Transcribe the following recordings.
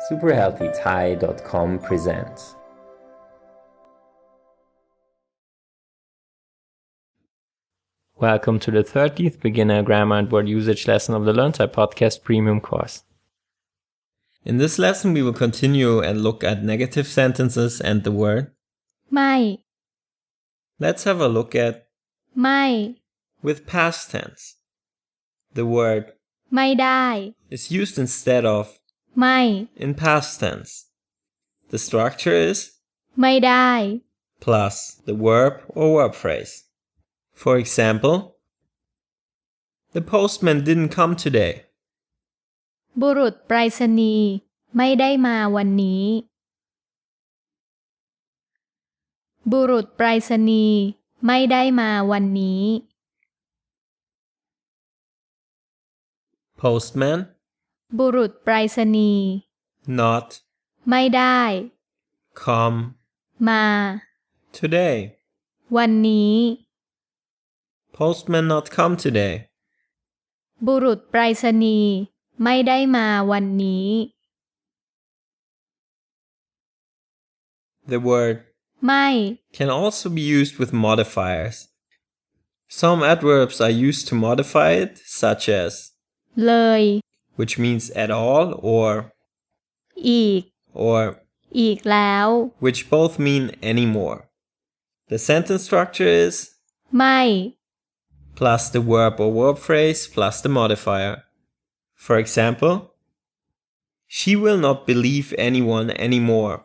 superhealthythai.com presents. Welcome to the 30th beginner grammar and word usage lesson of the Learningthai podcast premium course. In this lesson, we will continue and look at negative sentences and the word ไม่ Let's have a look at ไม่ with past tense. The word ไม่ได้ is used instead of ไม่ in past tense. The structure is ไม่ได้ plus the verb or verb phrase. For example, the postman didn't come today. บุรุษไปรษณีย์ไม่ได้มาวันนี้บุรุษไปรษณีย์ไม่ได้มาวันนี้ Postman บุรุษไปรษณีย์ not ไม่ได้ come มา today. วันนี้ Postman not come today. บุรุษไปรษณีย์ไม่ได้มาวันนี้ The word ไม่ can also be used with modifiers. Some adverbs are used to modify it, such as เลย which means at all or อีก อีกแล้ว which both mean anymore. The sentence structure is ไม่ plus the verb or verb phrase plus the modifier. For example, she will not believe anyone anymore.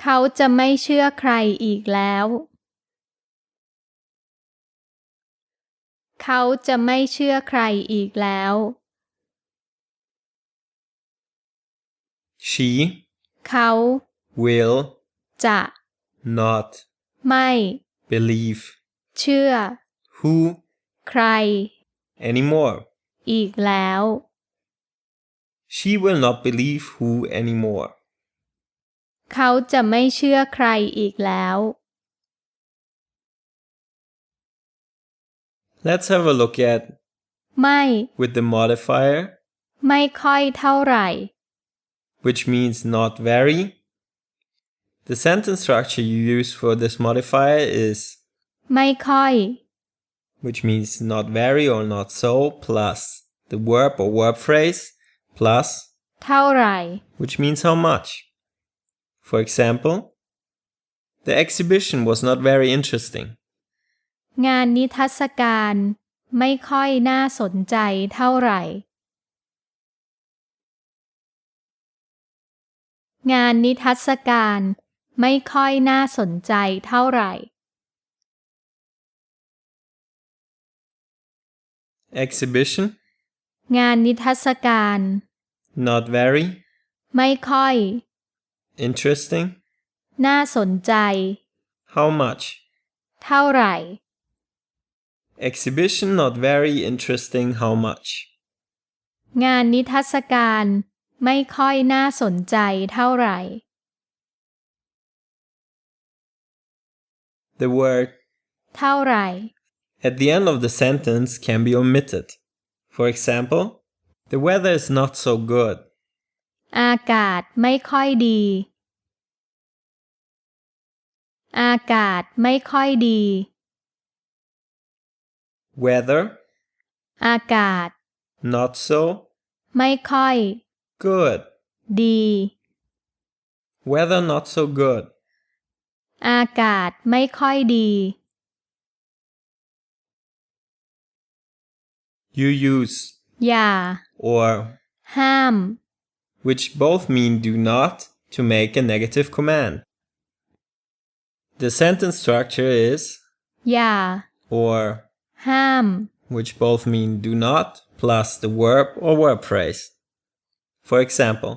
เขาจะไม่เชื่อใครอีกแล้วเขาจะไม่เชื่อใครอีกแล้ว She เขา will จะ not ไม่ believe เชื่อ who ใคร anymore. อีกแล้ว She will not believe who anymore. เขาจะไม่เชื่อใครอีกแล้ว Let's have a look at ไม่ with the modifier, ไม่ค่อยเท่าไหร่ which means not very. The sentence structure you use for this modifier is ไม่ค่อย which means not very or not so plus the verb or verb phrase plus เท่าไหร่ which means how much. For example, the exhibition was not very interesting. งานนิทรรศการไม่ค่อยน่าสนใจเท่าไหร่งานนิทรรศการไม่ค่อยน่าสนใจเท่าไหร่ Exhibition งานนิทรรศการ not very ไม่ค่อย interesting น่าสนใจ how much. เท่าไหร่ Exhibition not very interesting how much. งานนิทรรศการไม่ค่อยน่าสนใจเท่าไหร่ The word เท่าไหร่ at the end of the sentence can be omitted. For example, the weather is not so good. อากาศไม่ค่อยดีอากาศไม่ค่อยดี Weather อากาศ not so ไม่ค่อย good. ดี Weather not so good. อากาศไม่ค่อยดี You use อย่า or ห้าม which both mean do not to make a negative command. The sentence structure is อย่า or ห้าม which both mean do not plus the verb or verb phrase. For example,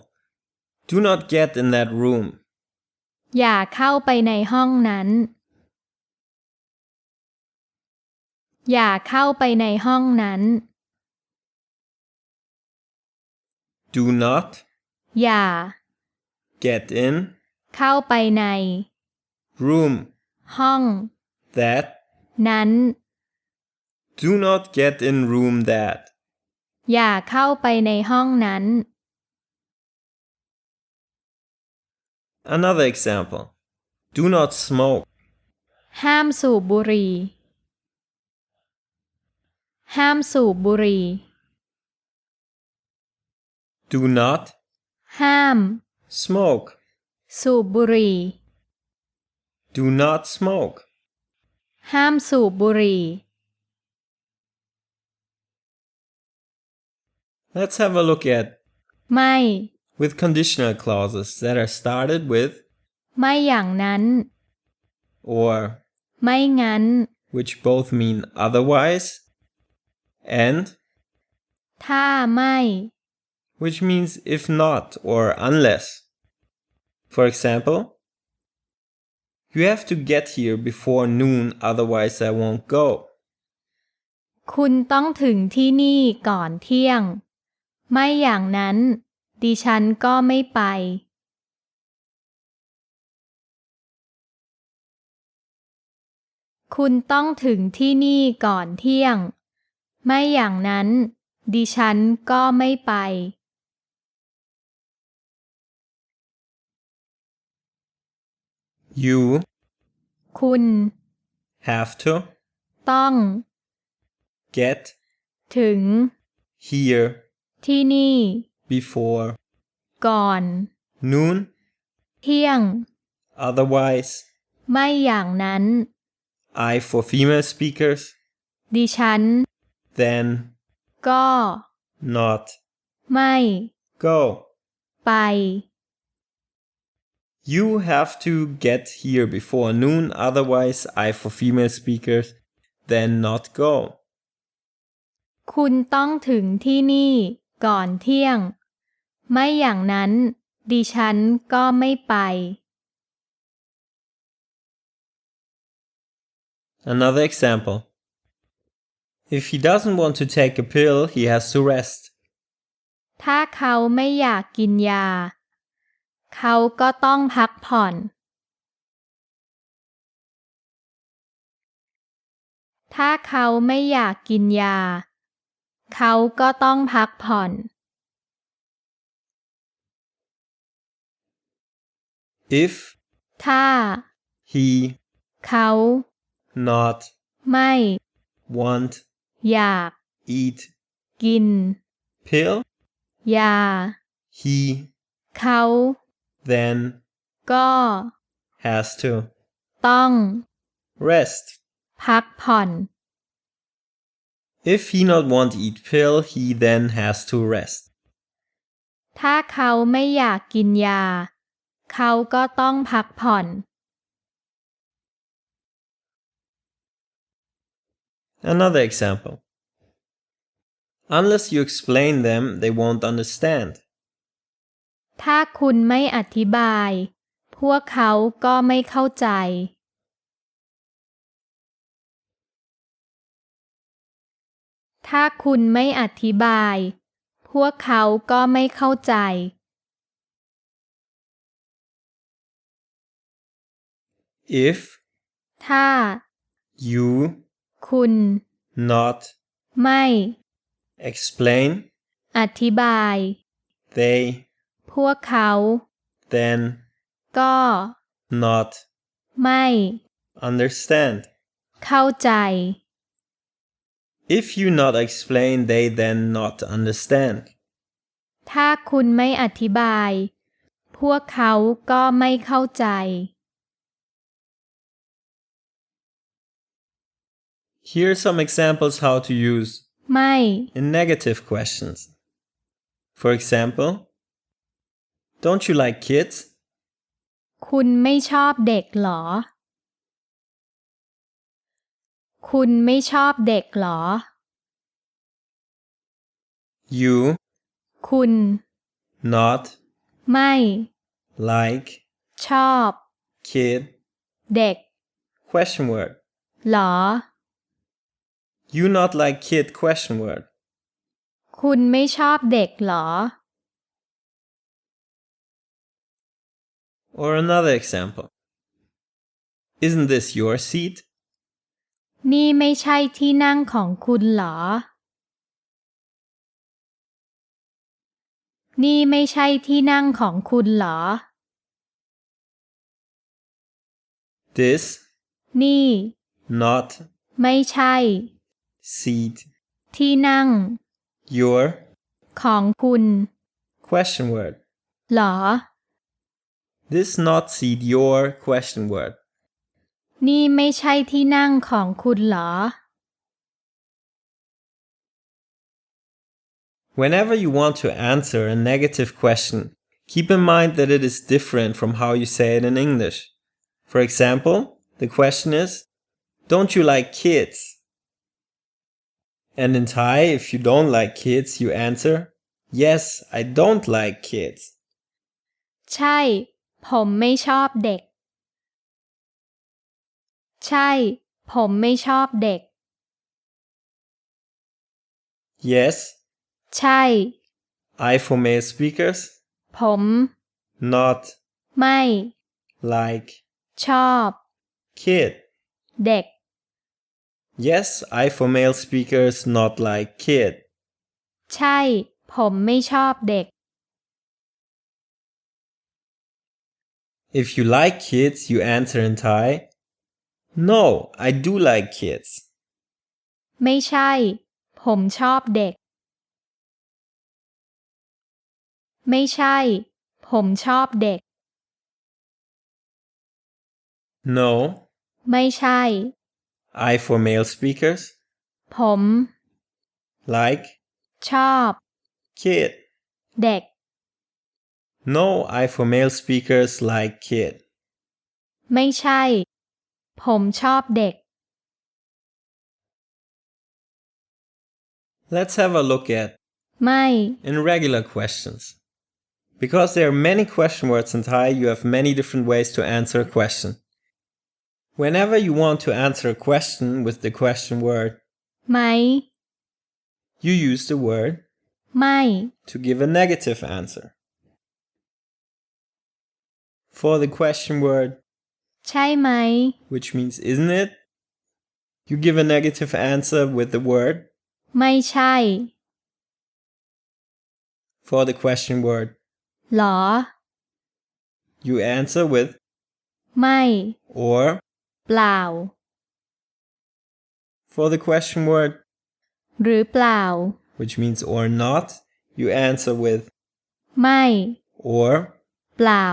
do not get in that room. อย่าเข้าไปในห้องนั้นอย่าเข้าไปในห้องนั้น Do not อย่า get in เข้าไปใน room ห้อง that. นั้น Do not get in room that. อย่าเข้าไปในห้องนั้น Another example. Do not smoke. ห้ามสูบบุหรี่ห้ามสูบบุหรี่ Do not ห้าม smoke. สูบบุหรี่ Do not smoke. ห้ามสูบบุหรี่ Let's have a look at ไม่ with conditional clauses that are started with ไม่อย่างนั้น or ไม่งั้น which both mean otherwise and ถ้าไม่ which means if not or unless. For example, you have to get here before noon, otherwise I won't go. คุณต้องถึงที่นี่ก่อนเที่ยง ไม่อย่างนั้น ดิฉันก็ไม่ไป คุณต้องถึงที่นี่ก่อนเที่ยง ไม่อย่างนั้น ดิฉันก็ไม่ไป You คุณ have to ต้อง get ถึง here ที่นี่ before ก่อน noon, เที่ยง otherwiseไม่อย่างนั้น I for female speakers, ดิฉัน then ก็ not ไม่ go. ไป You have to get here before noon, otherwise I for female speakers, then not go. คุณต้องถึงที่นี่ก่อนเที่ยง ไม่อย่างนั้น ดิฉันก็ไม่ไป Another example. If he doesn't want to take a pill, he has to rest. ถ้าเขาไม่อยากกินยา เขาก็ต้องพักผ่อน ถ้าเขาไม่อยากกินยา เขาก็ต้องพักผ่อน If ถ้า he เขา not ไม่ want อยาก eat กิน pill, ยา he เขา then ก็ has to ต้อง rest. พักผ่อน If he not want eat pill, he then has to rest. ถ้าเขาไม่อยากกินยา เขาก็ต้องพักผ่อน Another example. Unless you explain them, they won't understand. ถ้าคุณไม่อธิบาย พวกเขาก็ไม่เข้าใจ ถ้าคุณไม่อธิบาย พวกเขาก็ไม่เข้าใจ If ถ้า you คุณ not ไม่ explain, อธิบาย they พวกเขา then ก็ not ไม่ understand. เข้าใจ If you not explain, they then not understand. ถ้าคุณไม่อธิบาย พวกเขาก็ไม่เข้าใจ Here are some examples how to use ไม่ in negative questions. For example, don't you like kids? คุณไม่ชอบเด็กหรอ คุณไม่ชอบเด็กหรอ You คุณ not ไม่ like ชอบ kid? เด็ก Question word. หรอ You not like kid? Question word. คุณไม่ชอบเด็กหรอ Or another example. Isn't this your seat? นี่ไม่ใช่ที่นั่งของคุณหรอ นี่ไม่ใช่ที่นั่งของคุณหรอ this นี่ not ไม่ใช่ seat ที่นั่ง your ของคุณ question word หรอ this not seat your question word นี่ไม่ใช่ที่นั่งของคุณหรอ Whenever you want to answer a negative question, keep in mind that it is different from how you say it in English. For example, the question is, don't you like kids? And in Thai, if you don't like kids, you answer, yes, I don't like kids. ใช่ ผมไม่ชอบเด็ก ใช่ ผมไม่ชอบเด็ก Yes, ใช่ I for male speakers, ผม not ไม่ like ชอบ kid. เด็ก Yes, I for male speakers, not like kid. ใช่ ผมไม่ชอบเด็ก If you like kids, you answer in Thai, no, I do like kids. ไม่ใช่ ผมชอบเด็ก ไม่ใช่ ผมชอบเด็ก No, ไม่ใช่ I for male speakers, ผม like ชอบ kid. เด็ก No, I for male speakers like kid. ไม่ใช่ ผมชอบเด็ก Let's have a look at ไม่ irregular questions. Because there are many question words in Thai, you have many different ways to answer a question. Whenever you want to answer a question with the question word, ไหม you use the word ไม่ to give a negative answer. For the question word, ใช่ไหม which means isn't it, you give a negative answer with the word. ไม่ใช่ For the question word, หรอ you answer with ไม่ or. เปล่า For the question word, หรือเปล่า which means or not, you answer with ไม่ or. เปล่า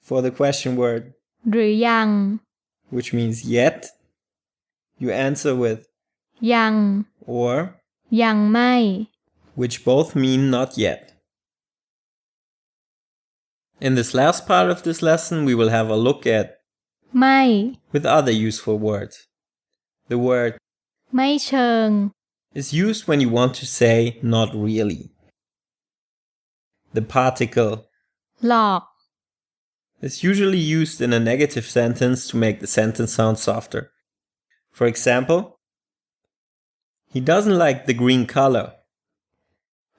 For the question word, หรือยัง which means yet, you answer with ยัง or, ยังไม่ which both mean not yet. In this last part of this lesson, we will have a look at ไม่ with other useful words. The word ไม่เชิง is used when you want to say not really. The particle หลอก is usually used in a negative sentence to make the sentence sound softer. For example, he doesn't like the green color.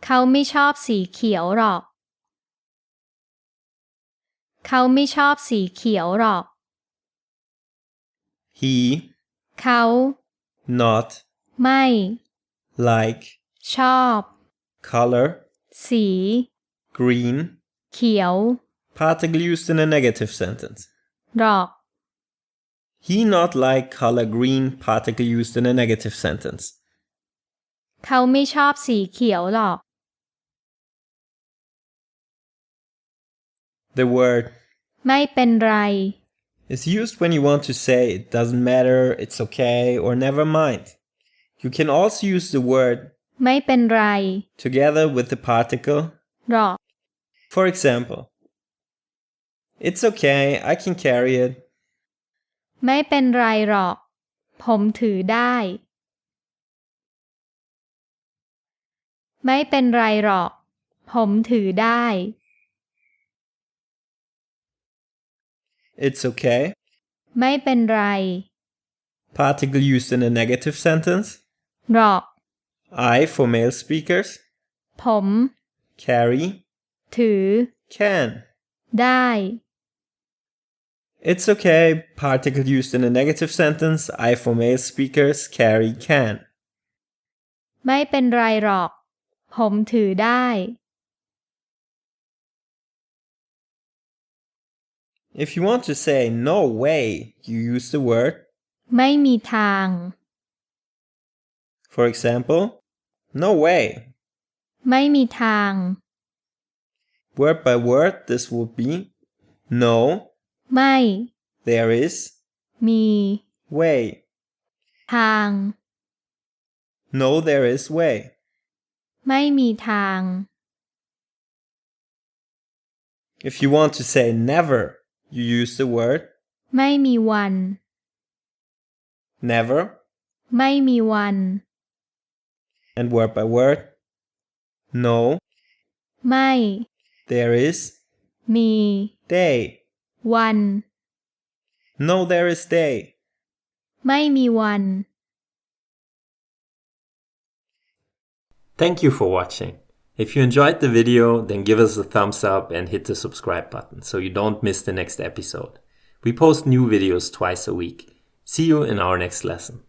เขาไม่ชอบสีเขียวหรอก เขาไม่ชอบสีเขียวหรอก He เขา not ไม่ like ชอบ color สี green, เขียว particle used in a negative sentence. หรอก He not like color green, particle used in a negative sentence. เขาไม่ชอบสีเขียวหรอก The word ไม่เป็นไร is used when you want to say it doesn't matter, it's okay, or never mind. You can also use the word ไม่เป็นไร together with the particle. หรอก For example, it's okay, I can carry it. ไม่เป็นไรหรอก ผมถือได้ ไม่เป็นไรหรอก ผมถือได้ It's okay. ไม่เป็นไร Particle used in a negative sentence. หรอก I for male speakers. ผม Carry ถือ can. ได้ It's okay. Particle used in a negative sentence. I for male speakers. Carry can. ไม่เป็นไรหรอก ผมถือได้ If you want to say no way, you use the word ไม่มีทาง For example, no way. ไม่มีทาง Word by word, this would be no, ไม่ there is, มี way. ทาง No, there is way. ไม่มีทาง If you want to say never, you use the word ไม่มีวัน never. ไม่มีวัน And word by word, no, ไม่ there is, มี day. วัน No, there is day. ไม่มีวัน Thank you for watching. If you enjoyed the video, then give us a thumbs up and hit the subscribe button so you don't miss the next episode. We post new videos twice a week. See you in our next lesson.